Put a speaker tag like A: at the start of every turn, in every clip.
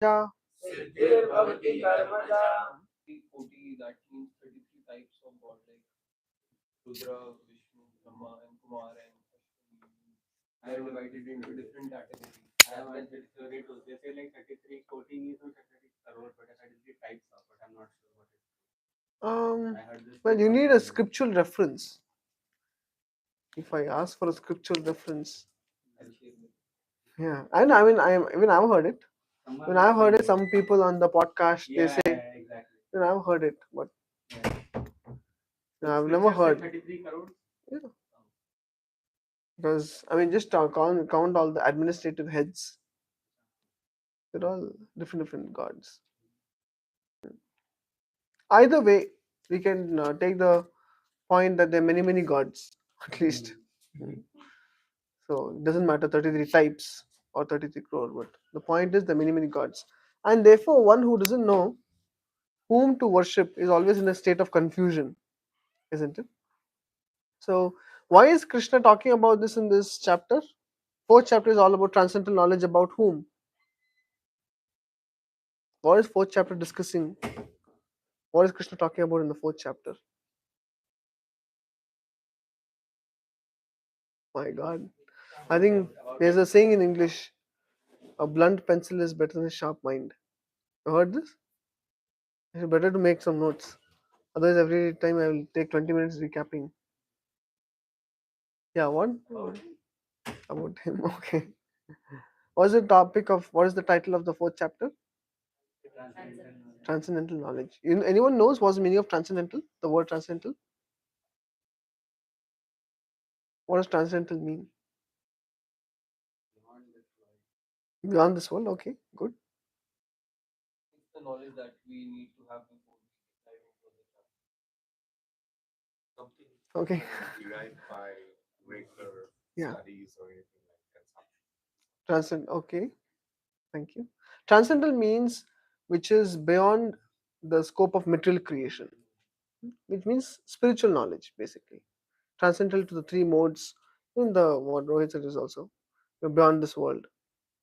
A: Yeah.
B: Siddhirbhavati karmaja.
C: 340, that means 33 types of God, like Rudra, Vishnu, Brahma, and Kumar, and Ashwini. They are divided into different categories.
B: I have heard this theory too. They say like 33 koti is or 33 crore, but 33 types of, but I'm not sure what it is. I heard this.
A: Well, you need a scriptural reference. If I ask for a scriptural reference,
C: I'll share with
A: yeah, and I mean, I've heard it.
B: Someone
A: When I've heard it,
B: explained
A: some people on the podcast they
B: Yeah,
A: say,
B: yeah, exactly.
A: I've heard it, but
B: Yeah.
A: I've never
B: Scripture
A: heard.
B: said 33 crores.
A: Yeah, because I mean, just count all the administrative heads. They're all different gods. Either way, we can take the point that there are many gods at least. So it doesn't matter 33 types or 33 crore, but the point is the many gods. And therefore, one who doesn't know whom to worship is always in a state of confusion, isn't it? So, why is Krishna talking about this in this chapter? Fourth chapter is all about transcendental knowledge about whom? What is fourth chapter discussing? What is Krishna talking about in the fourth chapter? My God. I think there's a saying in English, a blunt pencil is better than a sharp mind. You heard this? It's better to make some notes. Otherwise, every time I will take 20 minutes recapping. Yeah, what? About him. Okay. What is the title of the fourth chapter?
B: Transcendental knowledge.
A: Transcendental knowledge. Anyone knows what's the meaning of transcendental? The word transcendental? What does transcendental mean?
B: Beyond this world.
A: Beyond this world? Okay, good.
C: it's the knowledge that we need to have before we dive into the chapter.
D: Something
A: Okay.
D: derived by regular
A: Yeah.
D: studies or anything like that.
A: Okay. Thank you. Transcendental means which is beyond the scope of material creation, which means spiritual knowledge, basically. Transcendental to the three modes in the what Rohit said is also beyond this world,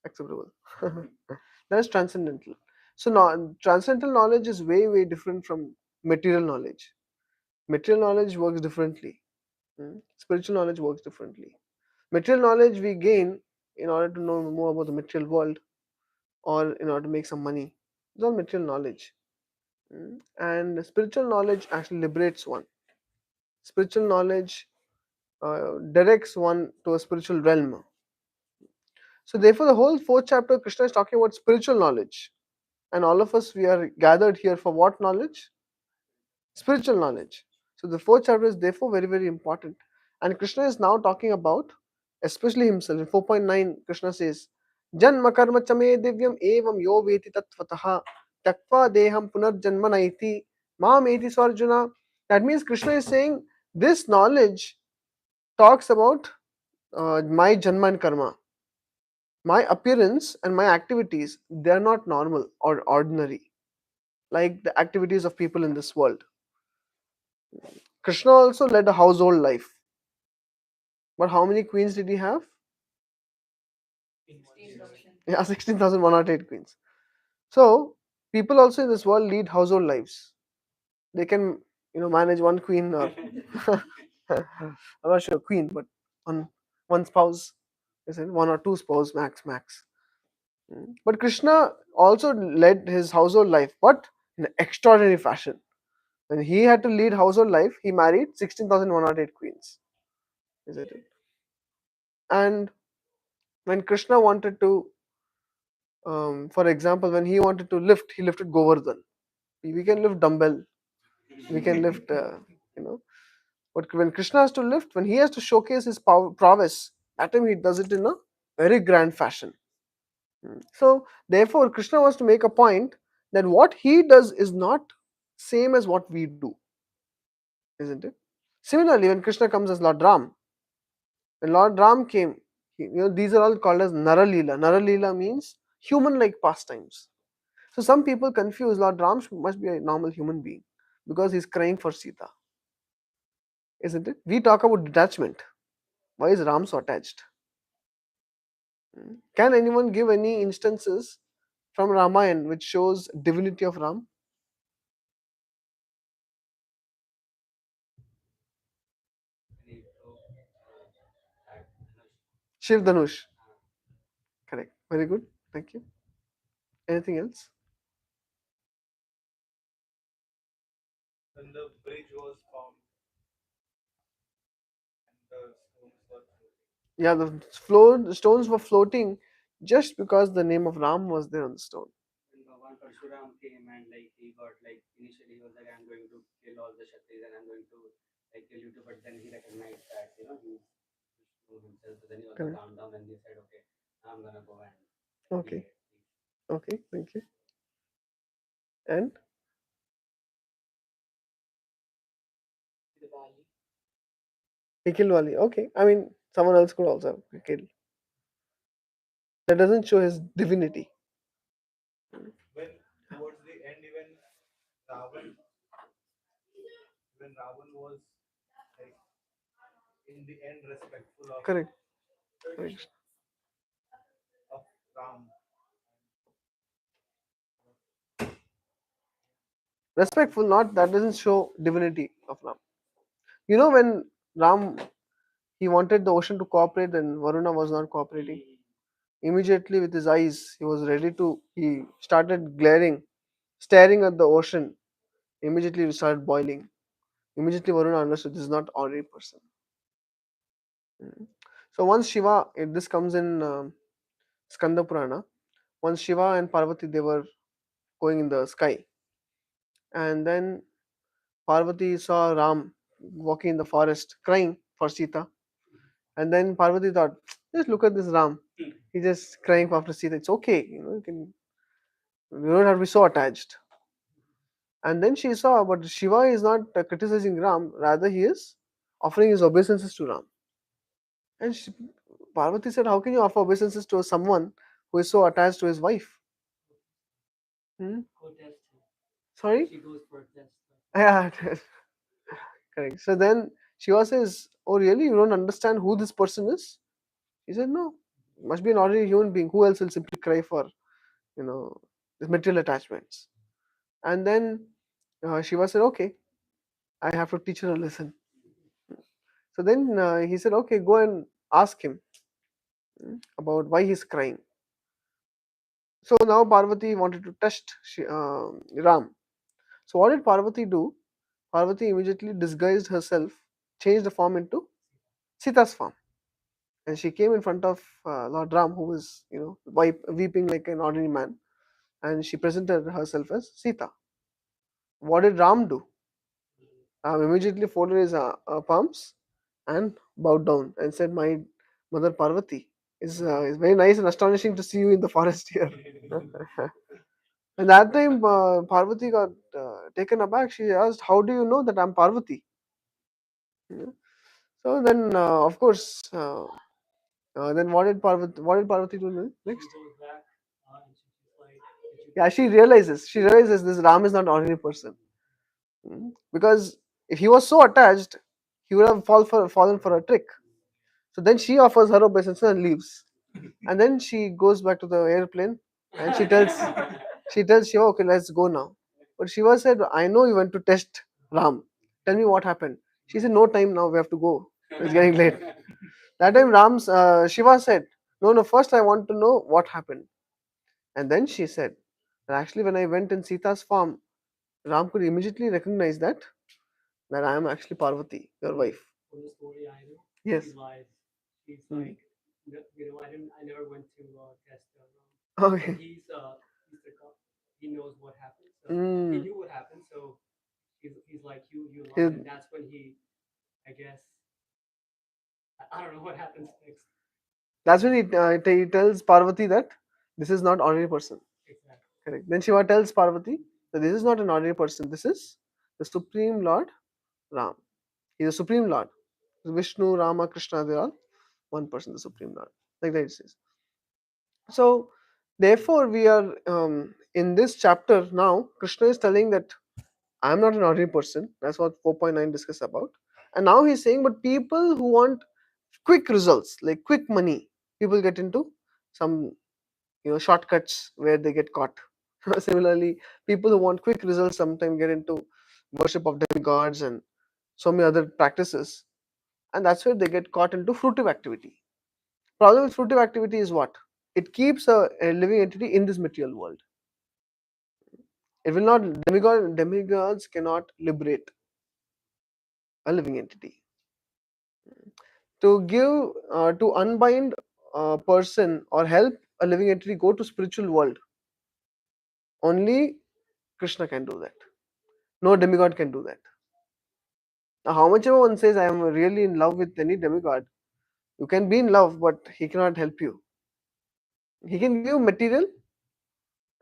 A: acceptable. That is transcendental. So now transcendental knowledge is way different from material knowledge. Material knowledge works differently. Spiritual knowledge works differently. Material knowledge we gain in order to know more about the material world or in order to make some money. It's all material knowledge. And spiritual knowledge actually liberates one. Spiritual knowledge directs one to a spiritual realm. So therefore, the whole fourth chapter, Krishna is talking about spiritual knowledge. And all of us, we are gathered here for what knowledge? Spiritual knowledge. So the fourth chapter is therefore very important. And Krishna is now talking about, especially himself. In 4.9, Krishna says, Janma karma chame divyam evam yo veti tatvataha takva deham punarjanma naiti mam eti swarjuna. That means Krishna is saying this knowledge talks about my janma and karma. My appearance and my activities, they are not normal or ordinary like the activities of people in this world. Krishna also led a household life. But how many queens did he have?
B: 16,000.
A: Yeah, 16,108 queens. So people also in this world lead household lives. They can, manage one queen or I'm not sure queen, but one spouse, isn't one or two spouse max. But Krishna also led his household life, but in an extraordinary fashion. When he had to lead household life, he married 16,108 queens. Isn't it? And when Krishna wanted to, for example, when he wanted to lift, he lifted Govardhan. We can lift dumbbell, we can lift, but when Krishna has to lift, when he has to showcase his prowess, that time he does it in a very grand fashion. So, therefore, Krishna wants to make a point that what he does is not same as what we do, isn't it? Similarly, when Krishna comes as Lord Ram, when Lord Ram came, these are all called as Naralila. Naralila means human-like pastimes. So some people confuse Lord Ram must be a normal human being because he's crying for Sita, isn't it? We talk about detachment. Why is Ram so attached? Can anyone give any instances from Ramayana which shows divinity of Ram?
B: Any that Dhanush.
A: Shiv Dhanush. Correct. Very good. Thank you. Anything else?
D: When the bridge was formed and the stones were floating.
A: Yeah, the stones were floating just because the name of Ram was there on the stone.
B: When Bhagwan Parshuram came and like he got like initially he was like I'm going to kill all the Kshatris and I'm going to like kill you too, but then he recognized that he's Vishnu himself. So then he also
A: Correct.
B: calmed down and he said, okay, I'm gonna go and
A: Okay.
B: kill it.
A: Okay. Thank you. And
C: The Bali.
A: he killed Wali. Okay. I mean, someone else could also have killed. That doesn't show his divinity.
D: When towards the end, Ravan, even Ravan was like in the end respectful
A: Correct. Correct.
D: of Ram.
A: Respectful, not that doesn't show divinity of Ram. You know when Ram he wanted the ocean to cooperate and Varuna was not cooperating. Immediately with his eyes, he was ready to. He started glaring, staring at the ocean. Immediately it started boiling. Immediately Varuna understood this is not ordinary person. Mm. So once Shiva, this comes in Skanda Purana. Once Shiva and Parvati they were going in the sky, and then Parvati saw Ram walking in the forest, crying for Sita. And then Parvati thought, just look at this Ram. He's just crying after Sita. It's okay, you don't have to be so attached. And then she saw, but Shiva is not criticizing Ram, rather he is offering his obeisances to Ram. And Parvati said, how can you offer obeisances to someone who is so attached to his wife? Hmm?
C: Go test him.
A: Sorry?
C: She goes for a test.
A: Yeah, correct. So then Shiva says, oh really, you don't understand who this person is? He said, no, must be an ordinary human being. Who else will simply cry for, the material attachments? And then Shiva said, okay, I have to teach her a lesson. So then he said, okay, go and ask him about why he's crying. So now Parvati wanted to test Ram. So what did Parvati do? Parvati immediately disguised herself, changed the form into Sita's form. And she came in front of Lord Ram, who was, weeping like an ordinary man. And she presented herself as Sita. What did Ram do? Ram immediately folded his palms and bowed down and said, my mother Parvati, it's very nice and astonishing to see you in the forest here. And that time Parvati got taken aback. She asked, how do you know that I'm Parvati? Yeah. So then, of course, then what did Parvati do next?
C: She goes back and she's like,
A: Yeah, she realizes this Ram is not ordinary person. Because if he was so attached, he would have fallen for a trick. So then she offers her obeisance and leaves. And then she goes back to the airplane and she tells Shiva, okay, let's go now. But Shiva said, I know you went to test Ram. Tell me what happened. She said, no time now, we have to go. It's getting late. That time Shiva said, no, no, first I want to know what happened. And then she said, that actually when I went in Sita's farm, Ram could immediately recognize that I am actually Parvati, your wife.
C: from the story I know.
A: Yes.
C: She lies. She's
A: Hmm.
C: like, I never went to test Ram.
A: Okay.
C: But he's the cop. He knows what happened. So
A: Mm.
C: he knew what happened. So he's like, you lied.
A: He's-
C: And that's when he, I guess, I don't know what happens next.
A: That's when he tells Parvati that this is not ordinary person.
C: Exactly.
A: Correct. Then Shiva tells Parvati that this is not an ordinary person. This is the Supreme Lord Ram. He is the Supreme Lord. Vishnu, Rama, Krishna, they are all one person, the Supreme Lord. Like that it says. So, therefore, we are in this chapter now. Krishna is telling that I am not an ordinary person. That's what 4.9 discuss about. And now he's saying, but people who want quick results, like quick money, people get into some, shortcuts where they get caught. Similarly, people who want quick results sometimes get into worship of demigods and so many other practices, and that's where they get caught into fruitive activity. Problem with fruitive activity is what? It keeps a living entity in this material world. It will not, demigods cannot liberate a living entity. To give, to unbind a person or help a living entity go to spiritual world, only Krishna can do that. No demigod can do that. Now, how much ever one says, I am really in love with any demigod, you can be in love, but he cannot help you. He can give you material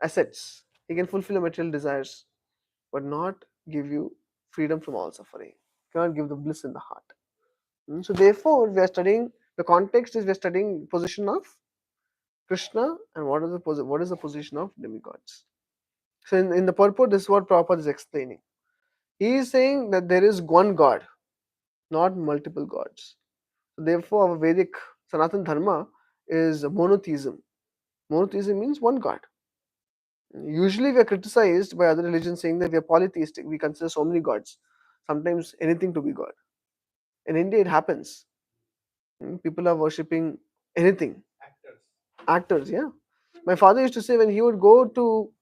A: assets, he can fulfill your material desires, but not give you freedom from all suffering. He cannot give the bliss in the heart. So, therefore, we are studying, the context is we are studying position of Krishna and what is the position of demigods. So, in the purport, this is what Prabhupada is explaining. He is saying that there is one God, not multiple gods. So therefore, our Vedic Sanatan Dharma is monotheism. Monotheism means one God. Usually, we are criticized by other religions saying that we are polytheistic. We consider so many gods. Sometimes anything to be God. In India, it happens. People are worshipping anything.
D: Actors.
A: Actors, yeah. My father used to say when he would go to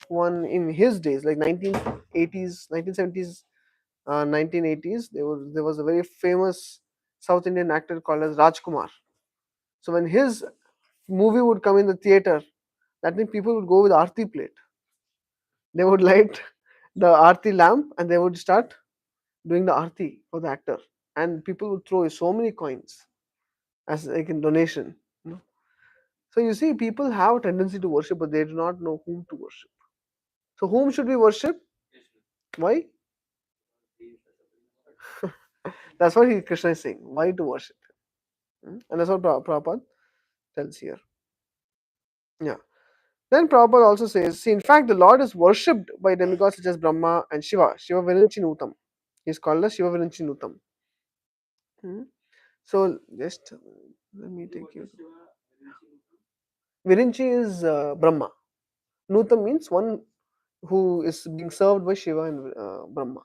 A: one in his days, like 1980s, 1970s, 1980s, there was a very famous South Indian actor called as Rajkumar. So when his movie would come in the theater, that means people would go with Aarti plate. They would light the Aarti lamp and they would start doing the Aarti for the actor. And people would throw so many coins as like in donation. So you see, people have a tendency to worship, but they do not know whom to worship. So whom should we worship? Why? That's what Krishna is saying. Why to worship? And that's what Prabhupada tells here. Yeah. Then Prabhupada also says, see, in fact, the Lord is worshipped by demigods such as Brahma and Shiva. Shiva Virinchinutam. He is called as Shiva Virinchinutam. So, just let me take you. Virinchi is Brahma. Nutam means one who is being served by Shiva and Brahma.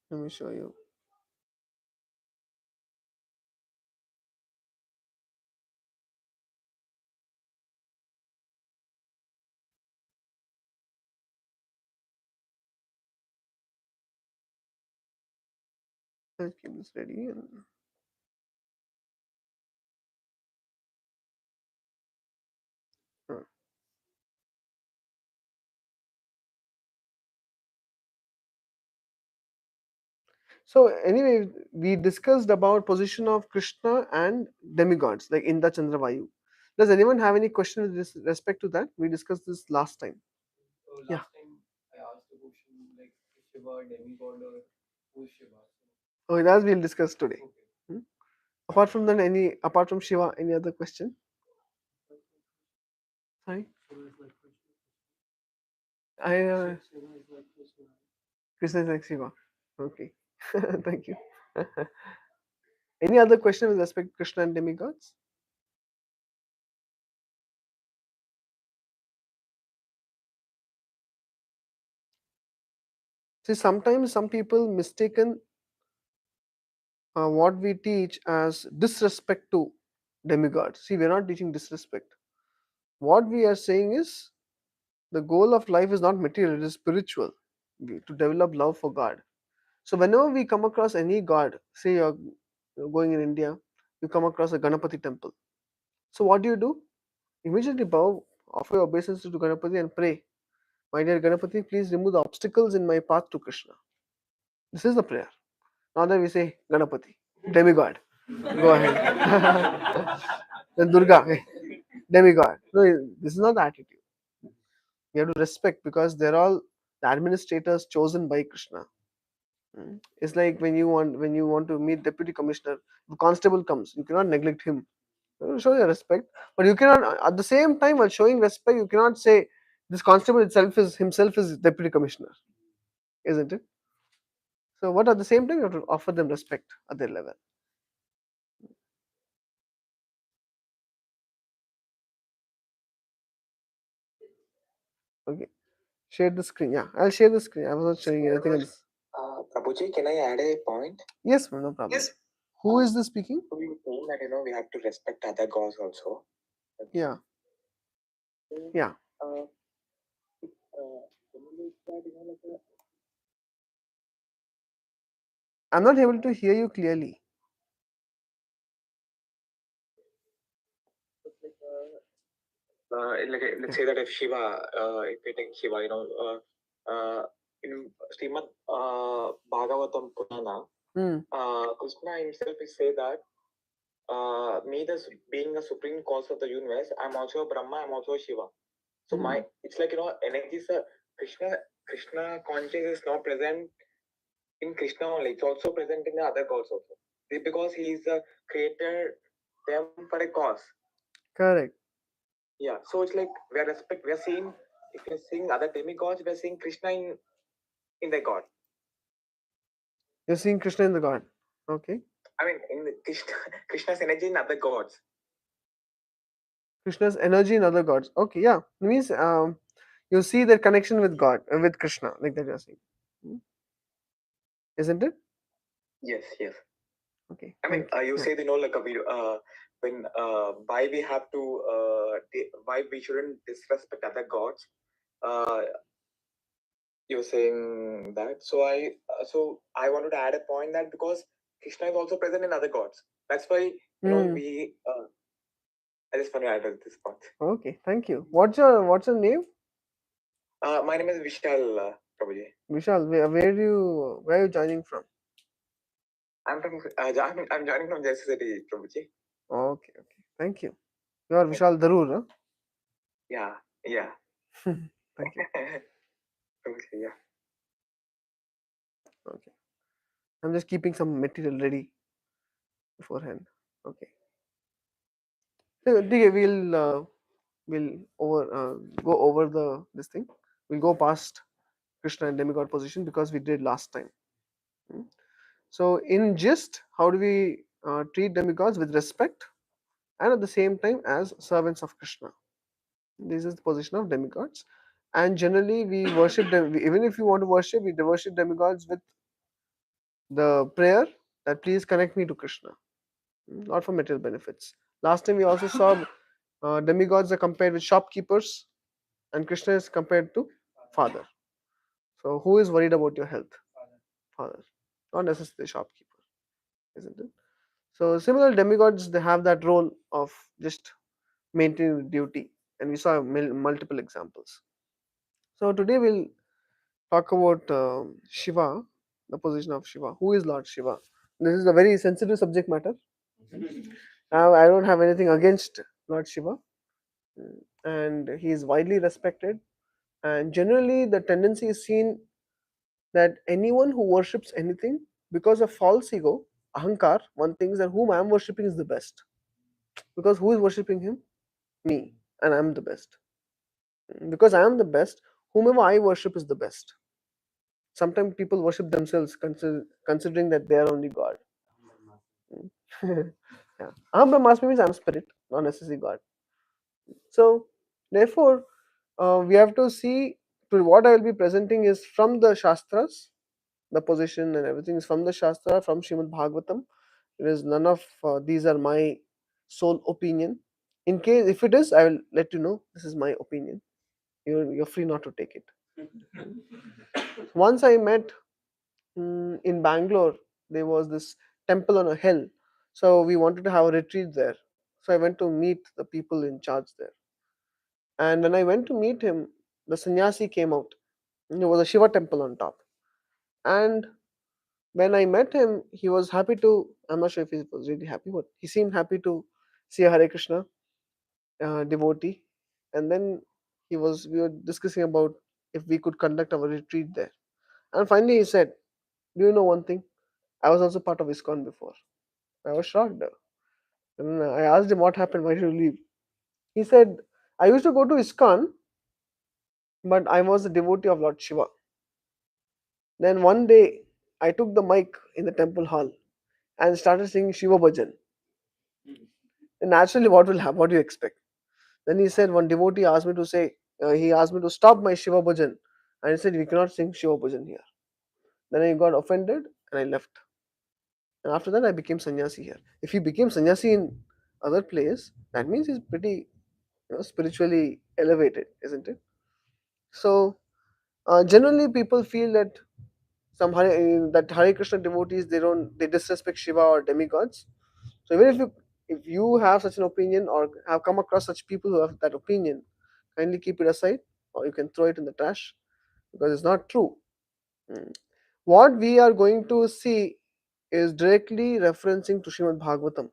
A: Let me show you. Let's keep this ready. Uh, So anyway, we discussed about position of Krishna and demigods like Indra, Chandra, Vayu. Does anyone have any question with respect to that? We discussed this last time.
C: So
A: Yeah.
C: last time I asked a question like is Shiva a demigod or who's Shiva?
A: Oh, that we'll discuss today.
C: Okay.
A: Apart from that, apart from Shiva, any other question? Sorry, I Krishna is like Shiva. Okay, thank you. Any other question with respect to Krishna and demigods? See, sometimes some people mistaken what we teach as disrespect to demigods. See, we're not teaching disrespect. What we are saying is the goal of life is not material, it is spiritual, to develop love for God. So whenever we come across any god, say you're going in India, you come across a Ganapati temple. So what do? Immediately bow, offer your obeisance to Ganapati and pray, my dear Ganapati, please remove the obstacles in my path to Krishna. This is the prayer. Not that we say Ganapati, demigod, go ahead. Then Durga, demigod. No, this is not the attitude. You have to respect because they're all the administrators chosen by Krishna. It's like when you want to meet deputy commissioner, if constable comes, you cannot neglect him. You show your respect, but you cannot at the same time while showing respect, you cannot say this constable itself is himself is deputy commissioner, isn't it? So, what at the same time you have to offer them respect at their level. Okay. Share the screen. Yeah, I'll share the screen. I was not sharing anything else.
E: Prabhuji, can I add a point?
A: Yes, ma'am, no problem. Yes. Who is this speaking?
E: So you told that we have to respect other gods also.
A: Yeah.
E: So,
A: Yeah.
E: uh, similarly, that,
A: I'm not able to hear you clearly.
E: let's say that if Shiva, if we take Shiva, in Srimad Bhagavatam Purana, Krishna himself is say that me thus being a supreme cause of the universe, I'm also Brahma, I'm also Shiva. So my it's like energies Krishna conscious is not present in Krishna only, it's also present in the other gods also. Because he is created them for a cause.
A: Correct.
E: Yeah, so it's like we are seeing, if you're seeing other demigods, we are seeing Krishna in the god.
A: You're seeing Krishna in the God. Okay.
E: I mean, in the Krishna's energy in other gods.
A: Krishna's energy in other gods. Okay, yeah. It means you see their connection with God, with Krishna, like that you're saying. Isn't it?
E: Yes, yes.
A: Okay.
E: I mean, you
A: Yeah.
E: said like a video when why we have to why we shouldn't disrespect other gods. You're saying that, so I wanted to add a point that because Krishna is also present in other gods. That's why we. I just want to add this point.
A: Okay, thank you. What's your name?
E: My name is Vishal, Prabhuji.
A: Vishal, where are you joining from?
E: I'm from I'm joining from Jersey City, Prabhuji.
A: Okay, thank you. You are Vishal Darur, huh?
E: Yeah.
A: Thank you.
E: Prabhuji, yeah.
A: Okay. I'm just keeping some material ready beforehand. Okay. So, okay, we'll go over this thing. We'll go past Krishna and demigod position because we did last time. So in gist, how do we treat demigods with respect and at the same time as servants of Krishna? This is the position of demigods, and generally we worship them. Even if you want to worship, we worship demigods with the prayer that please connect me to Krishna, not for material benefits. Last time we also saw demigods are compared with shopkeepers, and Krishna is compared to father. So who is worried about your health? Father, not necessarily shopkeeper, isn't it? So similar demigods, they have that role of just maintaining the duty, and we saw multiple examples. So today we'll talk about Shiva, the position of Shiva. Who is Lord Shiva? This is a very sensitive subject matter. Now I don't have anything against Lord Shiva, and he is widely respected. And generally, the tendency is seen that anyone who worships anything because of false ego, ahankar, one thinks that whom I am worshipping is the best. Because who is worshipping him? Me, and I am the best. Because I am the best, whomever I worship is the best. Sometimes people worship themselves, considering that they are only God. Yeah. Aham Brahmasmi means I'm spirit, not necessarily God. So, therefore, we have to see to what I will be presenting is from the Shastras, the position and everything is from the Shastra, from Srimad Bhagavatam. It is none of these are my sole opinion. In case if it is, I will let you know. This is my opinion. You're free not to take it. Once I met in Bangalore, there was this temple on a hill. So we wanted to have a retreat there. So I went to meet the people in charge there. And when I went to meet him, the sannyasi came out. There was a Shiva temple on top. And when I met him, he was happy to. I'm not sure if he was really happy, but he seemed happy to see a Hare Krishna devotee. And then we were discussing about if we could conduct our retreat there. And finally, he said, "Do you know one thing? I was also part of ISKCON before." I was shocked. And I asked him what happened. Why did you leave? He said, "I used to go to ISKCON, but I was a devotee of Lord Shiva. Then one day, I took the mic in the temple hall and started singing Shiva Bhajan. And naturally, what will happen? What do you expect?" Then he said, one devotee asked me to say, he asked me to stop my Shiva bhajan, and he said we cannot sing Shiva bhajan here. Then I got offended and I left. And after that, I became sannyasi here. If he became sannyasi in other place, that means he's pretty, spiritually elevated, isn't it? So generally, people feel that that Hare Krishna devotees they disrespect Shiva or demigods. So even if you have such an opinion or have come across such people who have that opinion, kindly keep it aside, or you can throw it in the trash because it's not true. Mm. What we are going to see is directly referencing to Srimad Bhagavatam,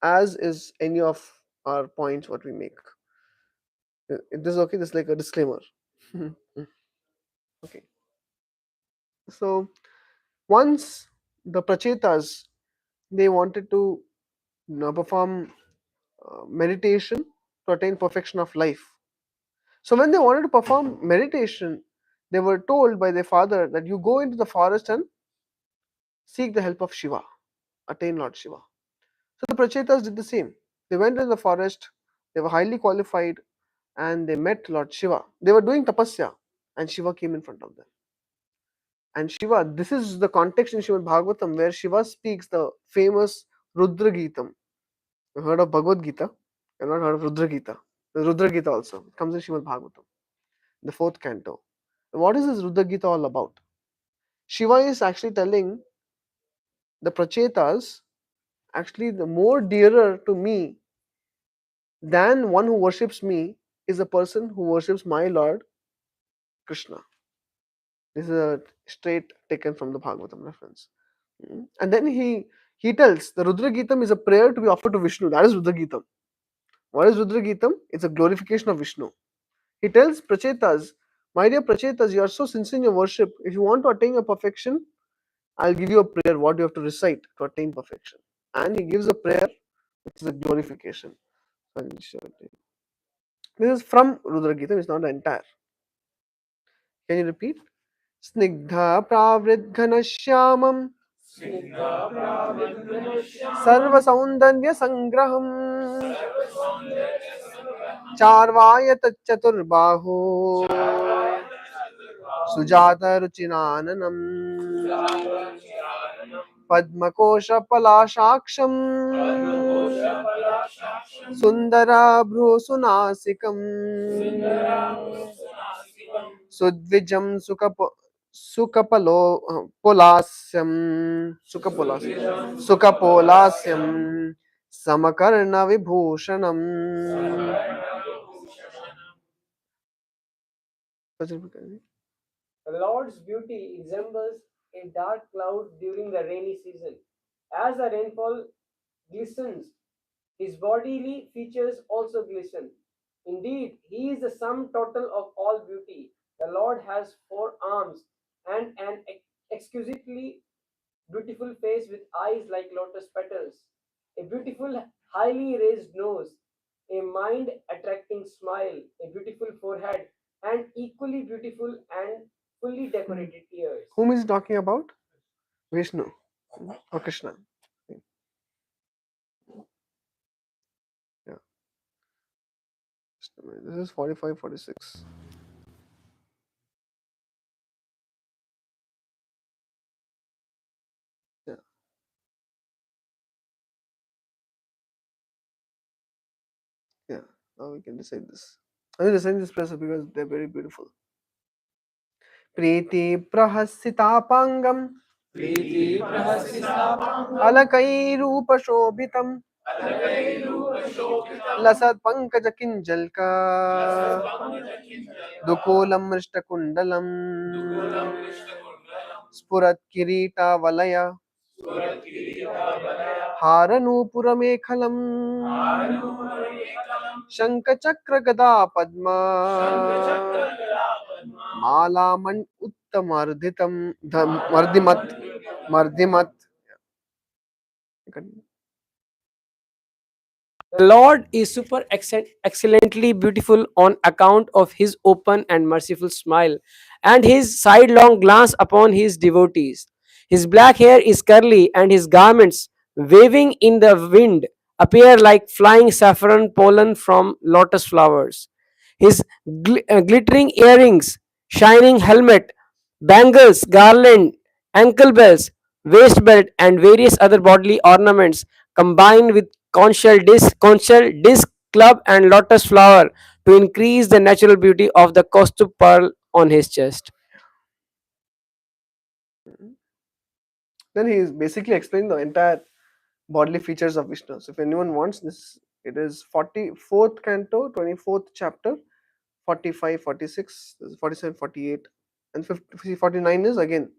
A: as is any of our points what we make. This is okay. This is like a disclaimer. Okay. So once the prachetas they wanted to perform meditation to attain perfection of life. So when they wanted to perform meditation, they were told by their father that you go into the forest and seek the help of Shiva, attain Lord Shiva. So the prachetas did the same. They went into the forest, they were highly qualified, and they met Lord Shiva. They were doing tapasya, and Shiva came in front of them. And Shiva, this is the context in Srimad Bhagavatam where Shiva speaks the famous Rudra Gitam. You heard of Bhagavad Gita? You have not heard of Rudra Gita. There's Rudra Gita also. It comes in Srimad Bhagavatam, the 4th canto. And what is this Rudra Gita all about? Shiva is actually telling the prachetas, actually the more dearer to me than one who worships me is a person who worships my Lord Krishna. This is a straight taken from the Bhagavatam reference. And then he tells the Rudra Gitam is a prayer to be offered to Vishnu. That is Rudra Gitam. What is Rudra Gitam? It's a glorification of Vishnu. He tells Prachetas, my dear Prachetas, you are so sincere in your worship. If you want to attain your perfection, I'll give you a prayer what you have to recite to attain perfection. And he gives a prayer which is a glorification. This is from Rudra Gitam, it's not the entire. Can you repeat? Snigdha pravridghanashyamam sarva saundarya sangraham charvayat chaturbahu sujata ruchinananam padmakosha palashaksham sundara bhrusunasikam Sudvijam Sukapolasyam Samakarna Vibhushanam.
F: The Lord's beauty resembles a dark cloud during the rainy season. As the rainfall glistens, his bodily features also glisten. Indeed, he is the sum total of all beauty. The Lord has 4 arms and an exquisitely beautiful face with eyes like lotus petals, a beautiful, highly raised nose, a mind attracting smile, a beautiful forehead, and equally beautiful and fully decorated ears.
A: Whom is he talking about? Vishnu or Krishna. Yeah. This is 45, 46. Yeah. Yeah. Now we can decide this. I will decide this press because they're very beautiful. Priti prahasitapangam अलकैरूपशोभितं लसत्पङ्कजकिञ्जल्का दुकूलं मृष्टकुण्डलं स्फुरत्किरीटावलय हारनूपुरमेखलं शङ्खचक्रगदा Padma मालामण् उत्तमर्दितं मर्दिमत्.
F: The Lord is super excellently beautiful on account of his open and merciful smile and his sidelong glance upon his devotees. His black hair is curly and his garments, waving in the wind, appear like flying saffron pollen from lotus flowers. His glittering earrings, shining helmet, bangles, garland, ankle bells, waist belt, and various other bodily ornaments combined with conch shell disc, club, and lotus flower to increase the natural beauty of the costume pearl on his chest.
A: Then he is basically explaining the entire bodily features of Vishnu. So if anyone wants this, it is 44th canto, 24th chapter, 45, 46, 47, 48, and 50, 49 is again.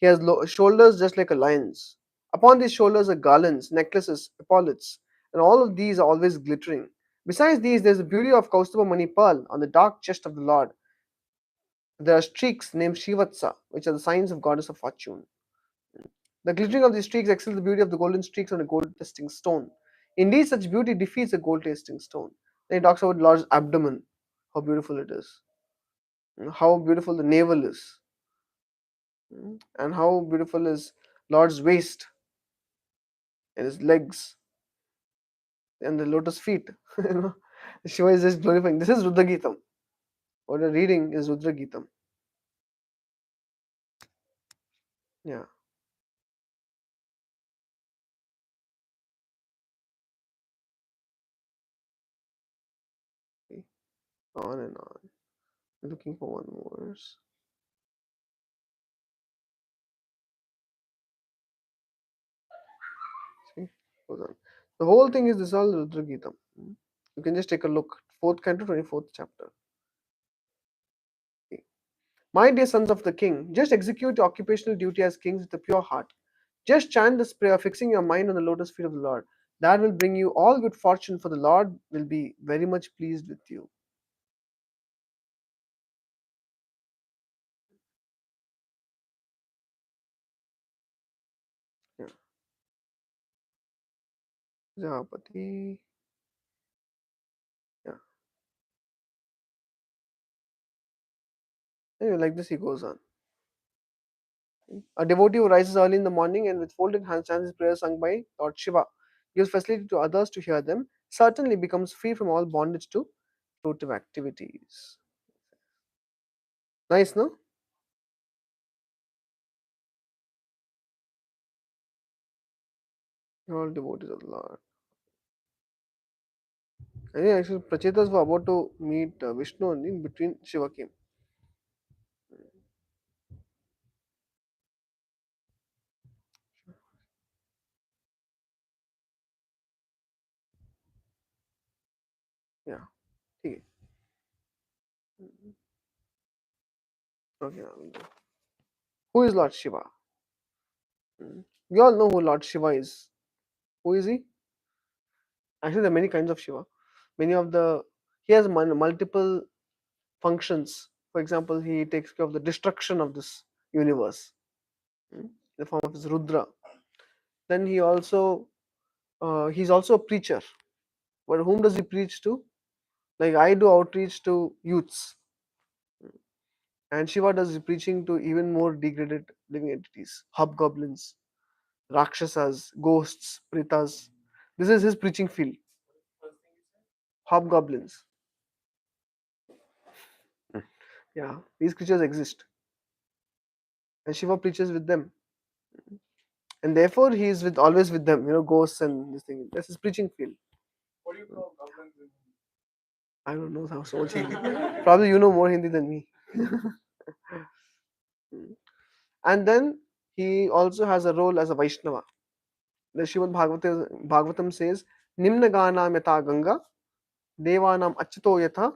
A: He has shoulders just like a lion's. Upon these shoulders are garlands, necklaces, epaulets, and all of these are always glittering. Besides these, there is the beauty of Kaustubha Mani pearl on the dark chest of the Lord. There are streaks named Shivatsa, which are the signs of goddess of fortune. The glittering of these streaks excels the beauty of the golden streaks on a gold tasting stone. Indeed, such beauty defeats a gold tasting stone. Then he talks about Lord's abdomen, how beautiful it is, how beautiful the navel is, and how beautiful is Lord's waist and his legs and the lotus feet. you know, Shiva is just glorifying. This is Rudra Gitam. What you're reading is Rudra Gitam. Yeah. Okay. On and on. I'm looking for one more. See, goes on. The whole thing is this all Rudra Gitam. You can just take a look. 4th canto, 24th chapter. Okay. My dear sons of the king, just execute your occupational duty as kings with a pure heart. Just chant this prayer, fixing your mind on the lotus feet of the Lord. That will bring you all good fortune, for the Lord will be very much pleased with you. Yeah. Jahapati. Yeah. Anyway, like this, he goes on. A devotee who rises early in the morning and with folded hands chants his prayers sung by Lord Shiva, gives facility to others to hear them, certainly becomes free from all bondage to fruitive activities. Nice, no? All devotees of the Lord. And yeah, actually, Prachetas were about to meet Vishnu only in between Shiva came. Yeah, okay. Okay, now we'll go. Who is Lord Shiva? We all know who Lord Shiva is. Who is he? Actually, there are many kinds of Shiva. Many of the he has multiple functions. For example, he takes care of the destruction of this universe in the form of his Rudra. Then he's also a preacher. But whom does he preach to? Like I do outreach to youths, and Shiva does preaching to even more degraded living entities, hobgoblins, rakshasas, ghosts, pretas. This is his preaching field. Hobgoblins. Yeah, these creatures exist, and Shiva preaches with them, and therefore he is with always with them. Ghosts and this thing. That's his preaching field.
D: What do you call goblins in
A: I don't know how so much Hindi. Probably you know more Hindi than me. And then he also has a role as a Vaishnava. The Srimad Bhagavatam says, Nimna Ganam yata Ganga, Devanam Achyuto yatha,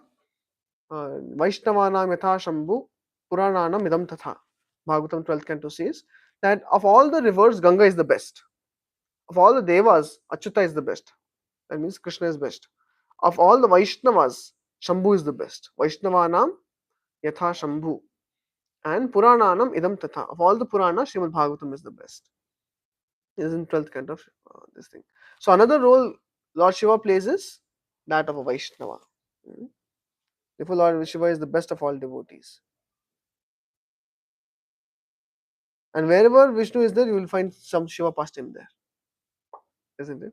A: Vaishnavanam yatha Shambhu, Purananam idam tatha. Bhagavatam 12th canto says that of all the rivers, Ganga is the best. Of all the Devas, Achyuta is the best. That means Krishna is best. Of all the Vaishnavas, Shambhu is the best. Vaishnavanam yatha Shambhu. And Purananam idam tatha. Of all the Puranas, Srimad Bhagavatam is the best. Is in 12th kind of this thing. So another role Lord Shiva plays is that of a Vaishnava. Therefore, Lord Shiva is the best of all devotees. And wherever Vishnu is there, you will find some Shiva pastime there. Isn't it?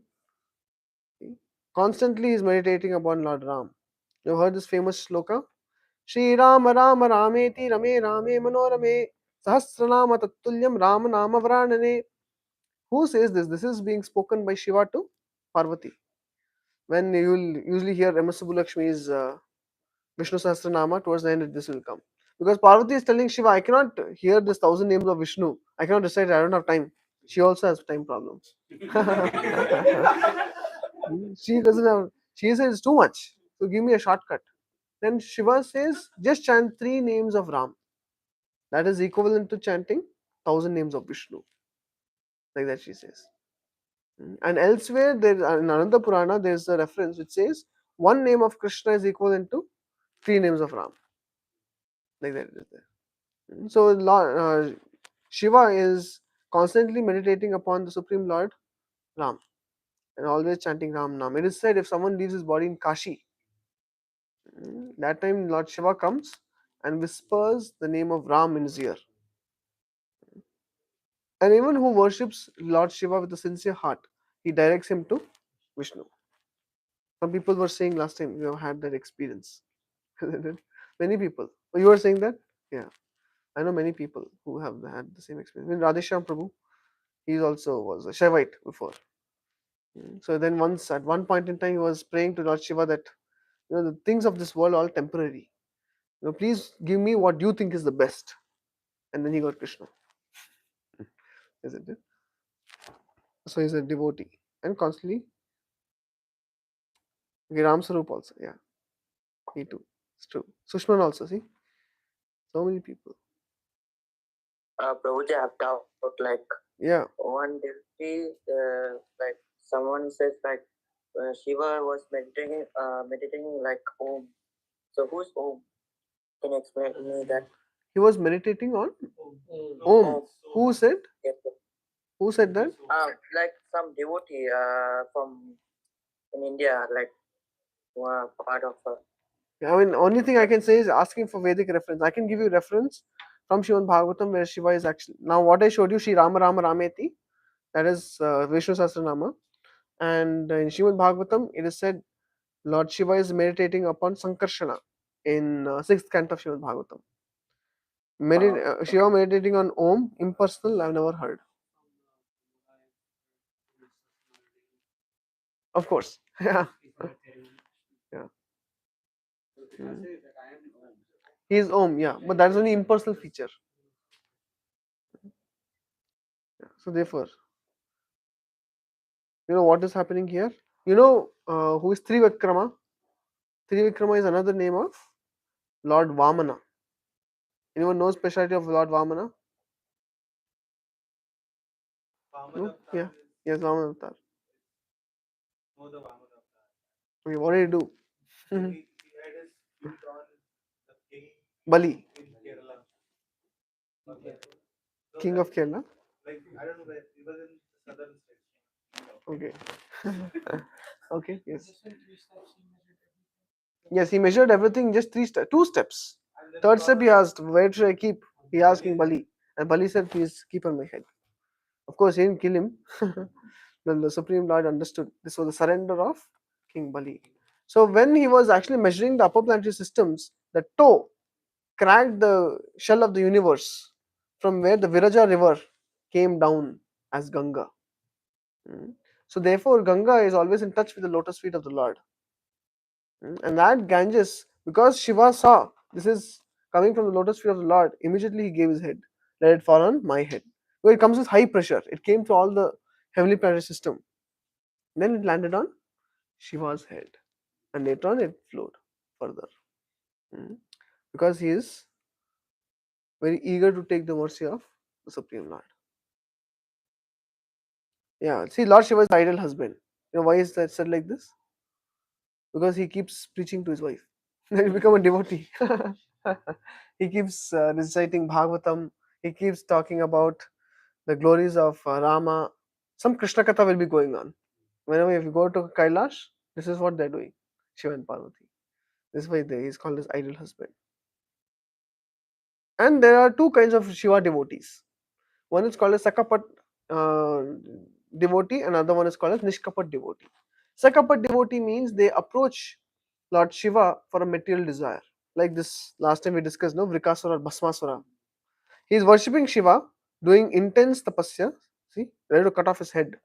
A: Constantly he is meditating upon Lord Ram. You've heard this famous shloka? Shri Rama Rama Rameti Rame Rame Manorame Sahasranama Tattulyam Rama Nama Vranane. Who says this? This is being spoken by Shiva to Parvati. When you will usually hear MS Subbulakshmi's Vishnu Sahasranama, towards the end this will come. Because Parvati is telling Shiva, I cannot hear this 1,000 names of Vishnu. I cannot recite, I don't have time. She also has time problems. She doesn't have, she says it's too much. So give me a shortcut. Then Shiva says, just chant 3 names of Ram. That is equivalent to chanting 1,000 names of Vishnu. Like that she says. And elsewhere, there in another Purana, there is a reference which says 1 name of Krishna is equivalent to 3 names of Ram. Like that it is there. So Shiva is constantly meditating upon the Supreme Lord Ram and always chanting Ram Nam. It is said if someone leaves his body in Kashi, that time Lord Shiva comes and whispers the name of Ram in his ear. And anyone who worships Lord Shiva with a sincere heart, he directs him to Vishnu. Some people were saying last time you have had that experience. Many people. Oh, you were saying that? Yeah. I know many people who have had the same experience. Even Radheshyam Prabhu, he also was a Shaivite before. So then once, at one point in time, he was praying to Lord Shiva that, the things of this world are all temporary. Please give me what you think is the best. And then he got Krishna. Isn't it? So he's a devotee. And constantly, okay, Ram Sarup also, yeah. Me too. It's true. Sushman also, see? So many people.
E: Prabhuji, I have doubt, like,
A: Yeah.
E: one devotee, like, someone says, like, Shiva was meditating like Om. So who's Om? Can you explain to me that?
A: He was meditating on Om. Who said?
E: Yes, sir.
A: Who said that?
E: Like some devotee from in India, like part of.
A: I mean, only thing I can say is asking for Vedic reference. I can give you reference from Shivan Bhagavatam where Shiva is actually. Now, what I showed you, Shri Rama Rama Rameti, that is Vishnu Sahasranama. And in Shivan Bhagavatam, it is said Lord Shiva is meditating upon Sankarshana in 6th canto of Shivan Bhagavatam. Shiva meditating on Om, impersonal, I've never heard. Of course. Yeah. Yeah. He is Om, yeah. But that is only impersonal feature. So therefore, what is happening here? Who is Trivikrama? Trivikrama is another name of Lord Vamana. Anyone knows specialty of Lord Vamana? No? Yeah. Yes, Vamana Avatar.
D: No, the Vamana avatar.
A: Okay, what did he do?
D: He had his feet on the king
A: Bali,
D: in Kerala.
A: king of Kerala.
D: Like, I don't know where, he was in southern states.
A: Okay. Okay, yes. Yes, he measured everything just 2 steps. Third step he asked, where should I keep? He asked King Bali. And Bali said, please keep on my head. Of course, he didn't kill him. Then the Supreme Lord understood this was the surrender of King Bali. So when he was actually measuring the upper planetary systems, the toe cracked the shell of the universe from where the Viraja river came down as Ganga. So therefore, Ganga is always in touch with the lotus feet of the Lord. And that Ganges, because Shiva saw this is coming from the lotus feet of the Lord, immediately he gave his head. Let it fall on my head. Well, it comes with high pressure. It came to all the heavenly planetary system. Then it landed on Shiva's head. And later on it flowed further. Because he is very eager to take the mercy of the Supreme Lord. Yeah, see, Lord Shiva is the ideal husband. Why is that said like this? Because he keeps preaching to his wife. Then he become a devotee. He keeps reciting Bhagavatam. He keeps talking about the glories of Rama. Some Krishna Katha will be going on. Whenever if you go to Kailash, this is what they're doing. Shiva and Parvati. This is why he is called as ideal husband. And there are 2 kinds of Shiva devotees. One is called as Sakapat devotee, and another one is called as Nishkapat devotee. Sakapat devotee means they approach Lord Shiva for a material desire. Like this last time we discussed, no, Vrikasura or Bhasmasura. He is worshipping Shiva, doing intense tapasya, see, ready to cut off his head,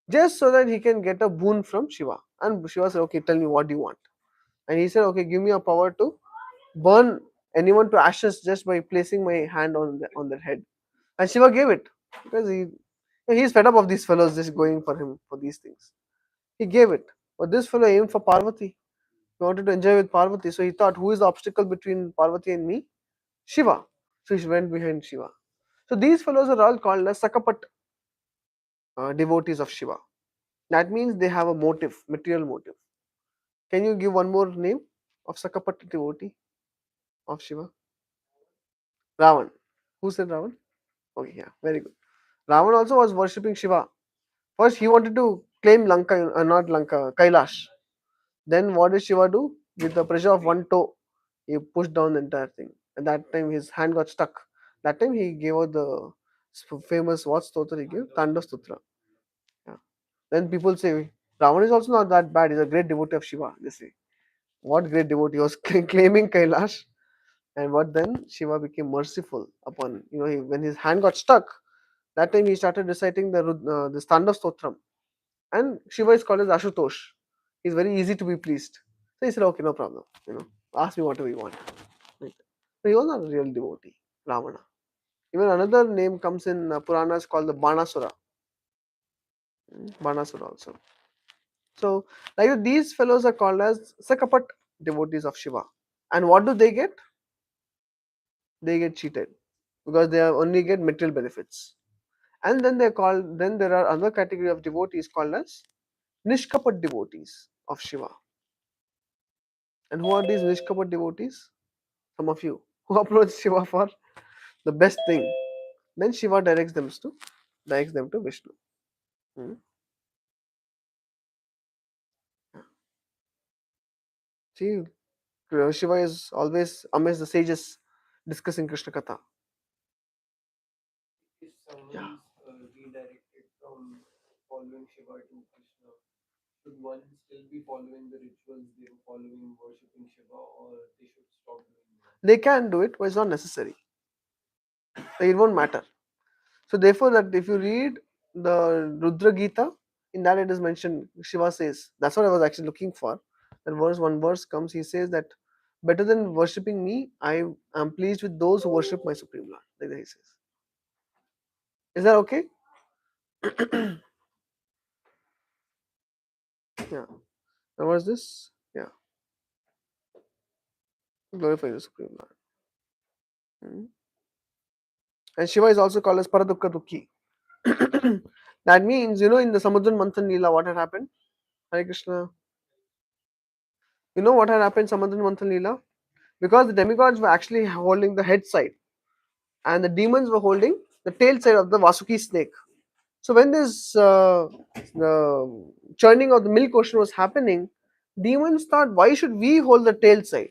A: just so that he can get a boon from Shiva. And Shiva said, okay, tell me what do you want. And he said, okay, give me a power to burn anyone to ashes just by placing my hand on their head. And Shiva gave it because he's fed up of these fellows just going for him for these things. He gave it. But this fellow aimed for Parvati. He wanted to enjoy with Parvati. So he thought, who is the obstacle between Parvati and me? Shiva. So he went behind Shiva. So these fellows are all called as Sakapat devotees of Shiva. That means they have a motive, material motive. Can you give one more name of Sakapat devotee of Shiva? Ravan. Who said Ravan? Okay, yeah, very good. Ravan also was worshipping Shiva. First, he wanted to claim Lanka, not Lanka, Kailash. Then, what did Shiva do? With the pressure of one toe, he pushed down the entire thing. At that time, his hand got stuck. That time, he gave out the famous what stotra he gave? Tanda Stotra. Yeah. Then people say, Ravan is also not that bad. He's a great devotee of Shiva. They say, what great devotee? He was claiming Kailash. And what then? Shiva became merciful upon, when his hand got stuck, that time he started reciting the Tanda Stotram. And Shiva is called as Ashutosh. He's very easy to be pleased. So he said, okay, no problem. Ask me whatever you want. Right. So he was not a real devotee, Ravana. Even another name comes in Puranas called the Banasura. Banasura also. So like these fellows are called as Sakapat devotees of Shiva. And what do they get? They get cheated because they only get material benefits. And then there are other category of devotees called as Nishkapat devotees of Shiva. And who are these Nishkapat devotees? Some of you who approach Shiva for the best thing. Then Shiva directs them to Vishnu. Hmm. See, Shiva is always amazed the sages discussing Krishna Katha.
C: If someone
A: Yeah.
C: is redirected from following Shiva to Krishna, should one still be following the rituals they were following, worshipping Shiva, or they should stop doing that?
A: They can do it, but it's not necessary. It won't matter. So therefore, that if you read the Rudra Gita, in that it is mentioned, Shiva says, that's what I was actually looking for. That one verse comes, he says that better than worshipping me, I am pleased with those who worship my Supreme Lord. Like that he says. Is that okay? Yeah. Now what is this? Yeah. Glorify the Supreme Lord. Hmm. And Shiva is also called as Paradukka Dukhi. That means, in the Samudran Manthan Leela, what had happened? Hare Krishna. You know what had happened Samudran Manthan Leela? Because the demigods were actually holding the head side and the demons were holding the tail side of the Vasuki snake. So when this the churning of the milk ocean was happening, demons thought, why should we hold the tail side?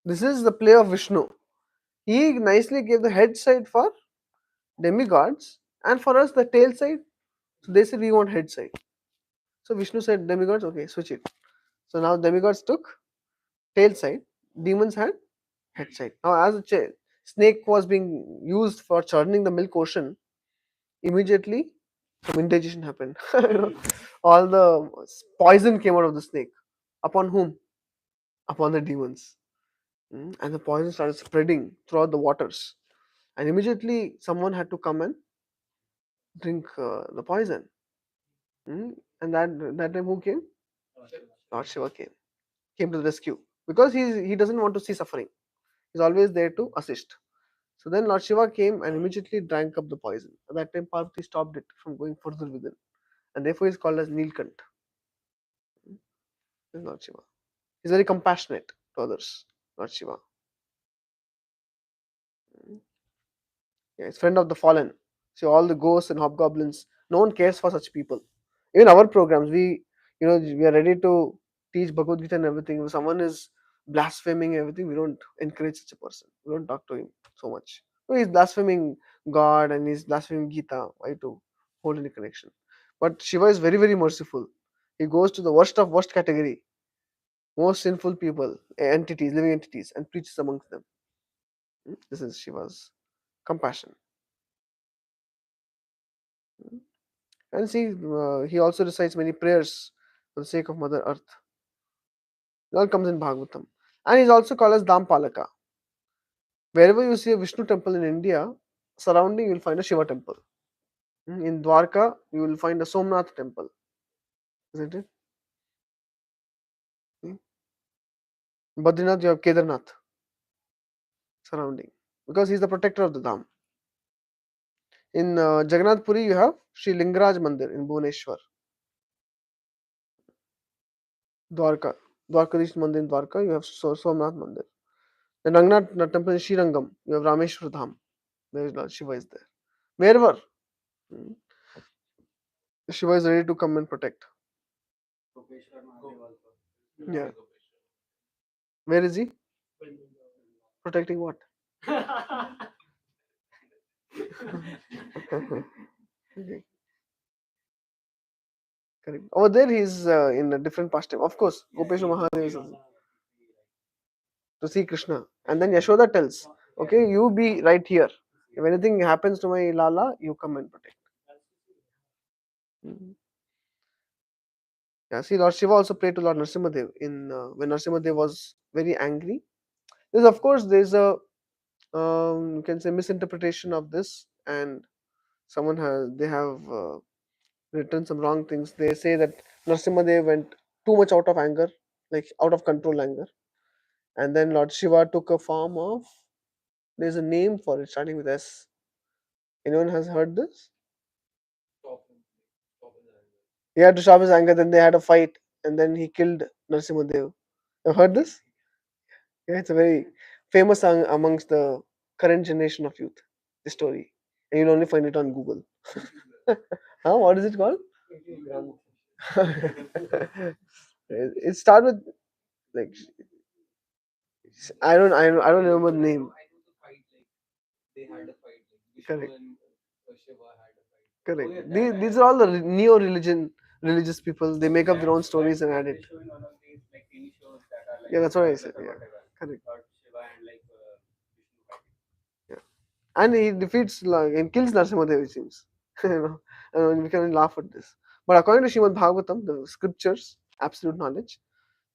A: This is the play of Vishnu. He nicely gave the head side for demigods and for us the tail side. So they said we want head side. So Vishnu said, demigods, okay, switch it. So now demigods took tail side, demons had head side. Now as the snake was being used for churning the milk ocean, immediately some indigestion happened. All the poison came out of the snake. Upon whom? Upon the demons. And the poison started spreading throughout the waters. And immediately someone had to come and drink the poison. And that time who came? Lord Shiva came to the rescue because he doesn't want to see suffering. He's always there to assist. So then Lord Shiva came and immediately drank up the poison. At that time, Parvati stopped it from going further within, and therefore he's called as Nilkant. This is Lord Shiva. He's very compassionate to others. Lord Shiva. Yeah, he's friend of the fallen. See all the ghosts and hobgoblins. No one cares for such people. Even our programs, we are ready to teach Bhagavad Gita and everything. If someone is blaspheming everything, we don't encourage such a person. We don't talk to him so much. So he's blaspheming God and he's blaspheming Gita. Why to hold any connection? But Shiva is very, very merciful. He goes to the worst of worst category. most sinful people, entities, living entities, and preaches amongst them. This is Shiva's compassion. And see, he also recites many prayers for the sake of Mother Earth. It all comes in Bhagavatam. And he's also called as Dampalaka. Wherever you see a Vishnu temple in India, surrounding you will find a Shiva temple. In Dwarka, you will find a Somnath temple. Isn't it? Badrinath, you have Kedarnath surrounding. Because he's the protector of the Dham. In Jagannath Puri, you have Sri Lingaraj Mandir in Bhubaneswar. Dwarka. Dwarkadish Mandir in Dwarka, you have Somnath Mandir. The Rangnath temple in Srirangam, you have Rameshwar Dham. There is Lord Shiva is there. Wherever Shiva is ready to come and protect.
B: Gopeshwar Mahadev also.
A: Yeah. Where is he? Protecting what? Okay. Correct. Over there, he is in a different pastime. Of course, Gopeshwar Mahadev is to see Krishna. And then Yashoda tells, okay, you be right here. If anything happens to my Lala, you come and protect. Yeah, see, Lord Shiva also prayed to Lord Narasimhadev in when Narasimhadev was very angry. There's of course there's a you can say misinterpretation of this, and they have written some wrong things. They say that Narasimhadev went too much out of anger, like out of control anger, and then Lord Shiva took a form of. There's a name for it starting with S. Anyone has heard this?
C: Stop him. Stop his anger.
A: He had to stop his anger. Then they had a fight, and then he killed Narasimhadev. You heard this? Yeah, it's a very famous song amongst the current generation of youth. The story, and you'll only find it on Google. Huh? What is it called? It started with like I don't remember the name.
C: I know the fight, like they had a fight, like Vishnu
A: Correct.
C: and Shiva had a fight.
A: Correct.
C: Oh, yeah,
A: These are all the religious people. They make up their own stories and add
B: They
A: it.
B: show in one of these like TV shows that are like
A: Yeah, that's what I said.
B: or
A: Yeah,
B: whatever.
A: correct.
B: Lord Shiva and like Vishnu fighting.
A: And he defeats and kills Narasimhadev, it seems. And we can laugh at this. But according to Srimad Bhagavatam, the scriptures, absolute knowledge,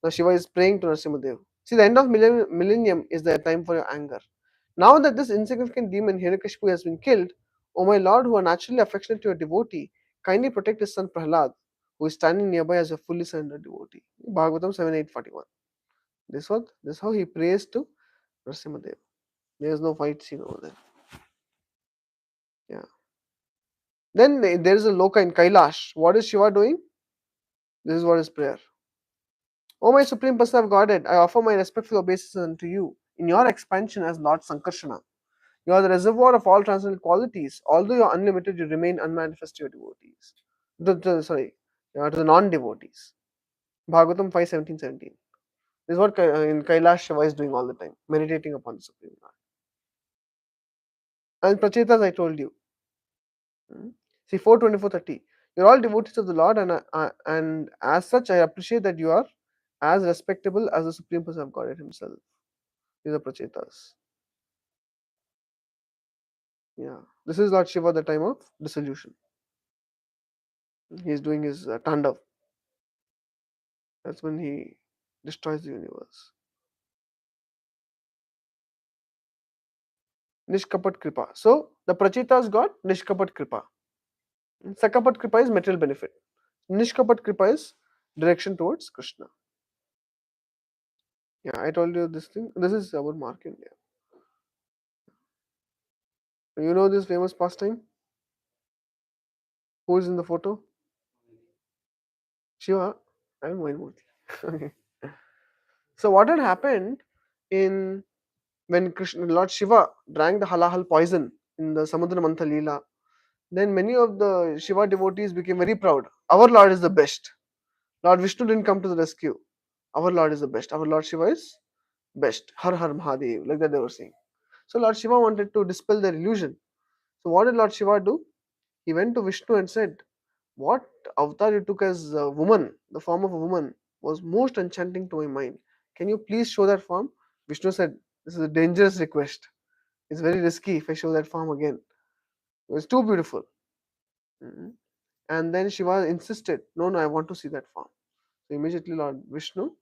A: now Shiva is praying to Narasimhadev. See, the end of millennium is the time for your anger. Now that this insignificant demon Hiranyakashipu has been killed, O my lord, who are naturally affectionate to your devotee, kindly protect his son Prahlad, who is standing nearby as a fully surrendered devotee. Bhagavatam 7:841. This is how he prays to Narasimhadev. There is no fight scene over there. Yeah. Then there is a loka in Kailash. What is Shiva doing? This is what his prayer. O my Supreme Person of Godhead, I offer my respectful obeisance unto you in your expansion as Lord Sankarshana. You are the reservoir of all transcendental qualities. Although you are unlimited, you remain unmanifest to your devotees. To the non-devotees. Bhagavatam 5:17-17. This is what in Kailash Shiva is doing all the time, meditating upon the Supreme Lord. And Prachetas, I told you. See 4:24-30. You're all devotees of the Lord, and as such, I appreciate that you are as respectable as the Supreme Person of Godhead Himself. These are Prachetas. Yeah, this is Lord Shiva at the time of dissolution. He is doing his Tandav. That's when he destroys the universe. Nishkapat Kripa. So the Prachetas got Nishkapat Kripa. Sakapat Kripa is material benefit. Nishkapat Kripa is direction towards Krishna. Yeah, I told you this thing. This is our mark India. You know this famous pastime? Who is in the photo? Shiva and Vaimurti. So what had happened in when Lord Shiva drank the halahal poison in the Samudra Mantha Leela, then many of the Shiva devotees became very proud. Our Lord is the best. Lord Vishnu didn't come to the rescue. Our Lord is the best. Our Lord Shiva is best. Har Har Mahadev, like that they were saying. So Lord Shiva wanted to dispel their illusion. So what did Lord Shiva do? He went to Vishnu and said, what avatar you took as a woman, the form of a woman, was most enchanting to my mind. Can you please show that form? Vishnu said, this is a dangerous request. It's very risky if I show that form again. It was too beautiful. Mhm. And then Shiva insisted, no, no, I want to see that form. So immediately Lord Vishnu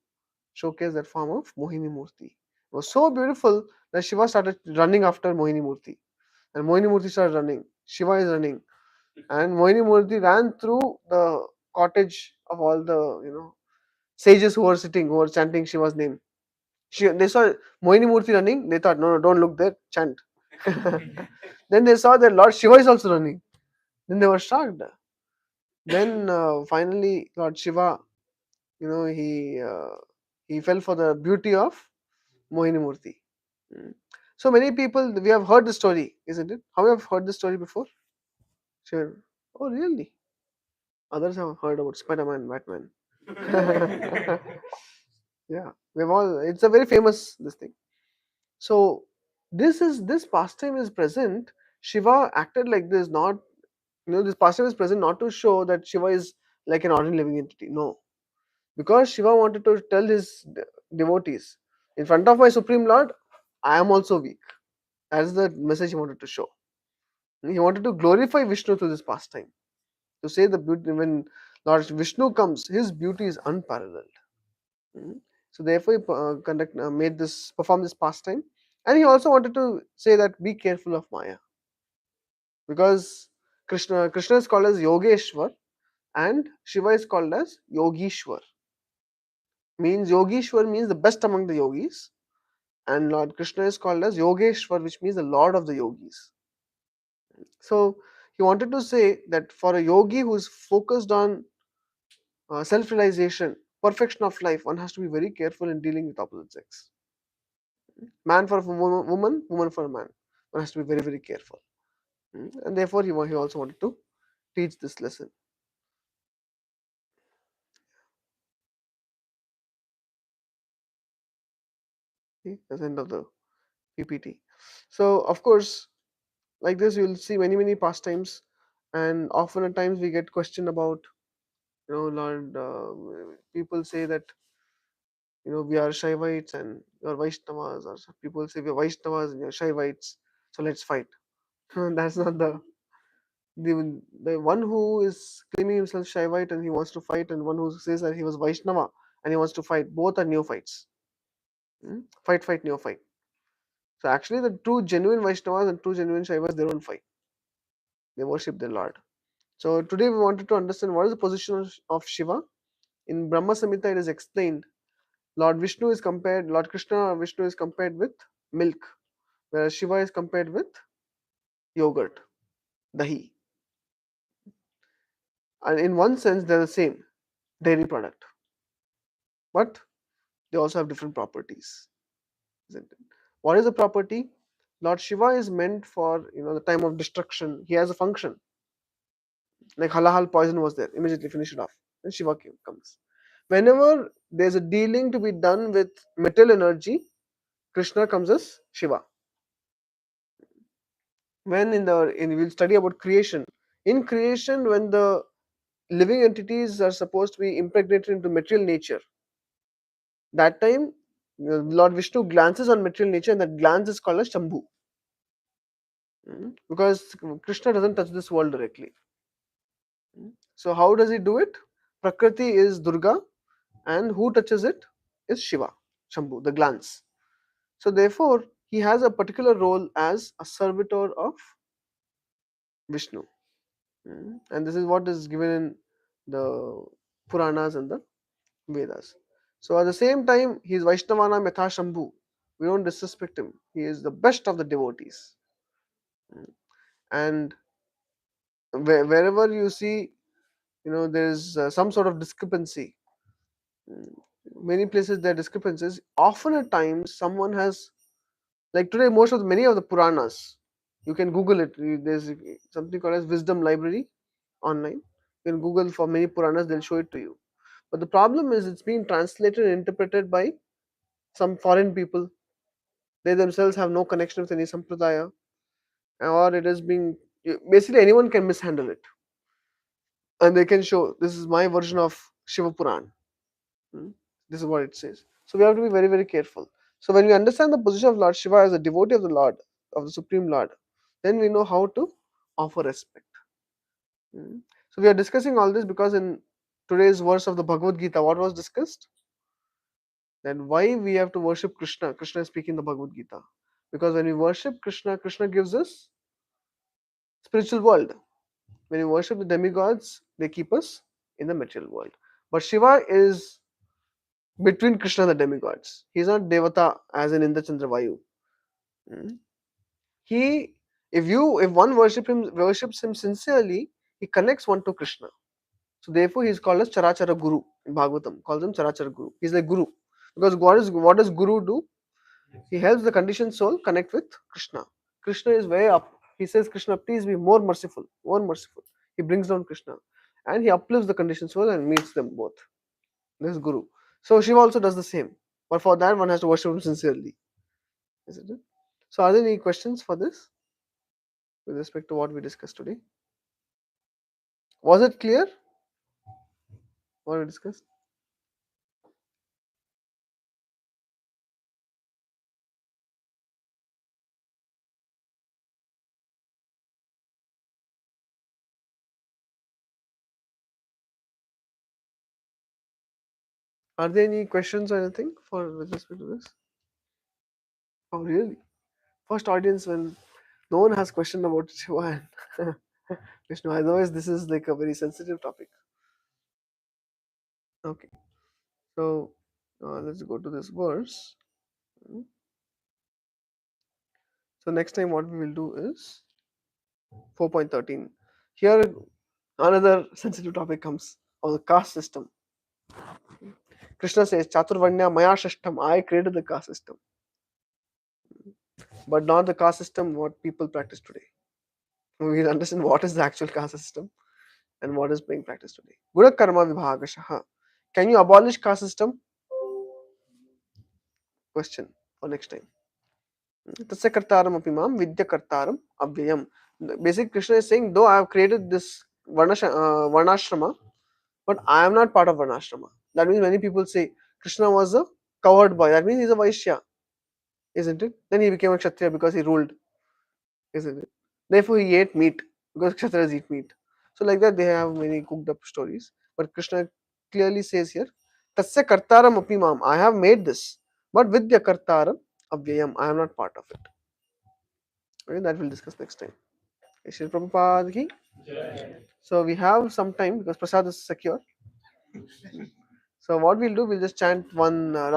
A: showcased that form of Mohini Murti. It was so beautiful that Shiva started running after Mohini Murti. And Mohini Murti started running. Shiva is running. And Mohini Murti ran through the cottage of all the, sages who were sitting, who were chanting Shiva's name. They saw Mohini Murti running. They thought, no, no, don't look there, chant. Then they saw that Lord Shiva is also running. Then they were shocked. Then finally, Lord Shiva, he fell for the beauty of Mohini Murti. Mm. So many people, we have heard the story, isn't it? How many have heard the story before? Sure. Oh, really? Others have heard about Spider-Man, Batman. Yeah, we've all. It's a very famous this thing. So this pastime is present. Shiva acted like this, not this pastime is present not to show that Shiva is like an ordinary living entity. No, because Shiva wanted to tell his devotees, in front of my Supreme Lord, I am also weak. That's the message he wanted to show. He wanted to glorify Vishnu through this pastime. To say the beauty, when Lord Vishnu comes, his beauty is unparalleled. Mhm. So therefore, he perform this pastime, and he also wanted to say that be careful of Maya, because Krishna is called as Yogeshwar, and Shiva is called as Yogishwar. Means Yogishwar means the best among the yogis, and Lord Krishna is called as Yogeshwar, which means the Lord of the yogis. So he wanted to say that for a yogi who is focused on self-realization, perfection of life, one has to be very careful in dealing with opposite sex. Man for a woman, woman for a man. One has to be very, very careful. And therefore, he also wanted to teach this lesson. Okay, that's the end of the PPT. So, of course, like this, you'll see many, many pastimes, and often at times we get questioned about, Lord, people say that, we are Shaivites and you're Vaishnavas, or some people say we're Vaishnavas and you're Shaivites, so let's fight. That's not the one who is claiming himself Shaivite and he wants to fight, and one who says that he was Vaishnava and he wants to fight. Both are neophytes. Fight, fight, neophyte. So actually, the true genuine Vaishnavas and true genuine Shaivas, they don't fight. They worship their Lord. So today we wanted to understand what is the position of Shiva. In Brahma Samhita, it is explained. Lord Krishna, Vishnu is compared with milk, whereas Shiva is compared with yogurt, dahi. And in one sense, they're the same dairy product, but they also have different properties, isn't it? What is the property? Lord Shiva is meant for the time of destruction. He has a function. Like halahal poison was there, immediately finish it off. Then Shiva comes. Whenever there's a dealing to be done with material energy, Krishna comes as Shiva. When we'll study about creation. In creation, when the living entities are supposed to be impregnated into material nature, that time Lord Vishnu glances on material nature, and that glance is called as Shambhu. Because Krishna doesn't touch this world directly. So how does he do it? Prakriti is Durga, and who touches it is Shiva, Shambhu, the glance. So therefore, he has a particular role as a servitor of Vishnu. And this is what is given in the Puranas and the Vedas. So at the same time, he is Vaishnavana Metha Shambhu. We don't disrespect him. He is the best of the devotees. And wherever you see, there is some sort of discrepancy. Many places there are discrepancies. Often at times, someone has, like today, many of the Puranas, you can Google it. There's something called as Wisdom Library online. You can Google for many Puranas, they'll show it to you. But the problem is it's being translated and interpreted by some foreign people. They themselves have no connection with any sampradaya, or it is being basically anyone can mishandle it, and they can show this is my version of Shiva Puran. This is what it says. So we have to be very, very careful. So when we understand the position of Lord Shiva as a devotee of the Lord, of the Supreme Lord, then we know how to offer respect. So we are discussing all this because in today's verse of the Bhagavad Gita, what was discussed? Then why we have to worship Krishna? Krishna is speaking the Bhagavad Gita. Because when we worship Krishna, Krishna gives us spiritual world. When we worship the demigods, they keep us in the material world. But Shiva is between Krishna and the demigods. He is not Devata as in Indra Chandra Vayu. He, if one worships him sincerely, he connects one to Krishna. So therefore, he is called as Charachara Guru in Bhagavatam. Calls him Charachara Guru. He is like Guru because what does Guru do? He helps the conditioned soul connect with Krishna. Krishna is way up. He says, Krishna, please be more merciful, more merciful. He brings down Krishna, and he uplifts the conditioned soul and meets them both. This is Guru. So Shiva also does the same, but for that one has to worship him sincerely. Isn't it? So are there any questions for this with respect to what we discussed today? Was it clear what we discussed? Are there any questions or anything for with respect to this? Oh, really? First audience when no one has question about Shiva and Vishnu. Otherwise, this is like a very sensitive topic. Okay, so let's go to this verse. So next time, what we will do is 4.13. Here, another sensitive topic comes of the caste system. Krishna says, Chaturvanya Maya Shashtam, I created the caste system. But not the caste system what people practice today. We understand what is the actual caste system and what is being practiced today. Guna Karma Vibhagashaha. Can you abolish caste system? Question for next time. Tasya kartaram apimam vidya kartaram avyayam. Basically, Krishna is saying, though I have created this varnashrama, but I am not part of varnashrama. That means many people say Krishna was a cowherd boy. That means he's a Vaishya, isn't it? Then he became a Kshatriya because he ruled, isn't it? Therefore, he ate meat because Kshatriyas eat meat. So, like that, they have many cooked up stories. But Krishna clearly says here, Tasya kartaram apimam. I have made this, but vidya kartaram avyayam. I am not part of it. Okay, that we'll discuss next time. Shri Prabhupada ki. So we have some time because Prasad is secure. So what we'll do, we'll just chant one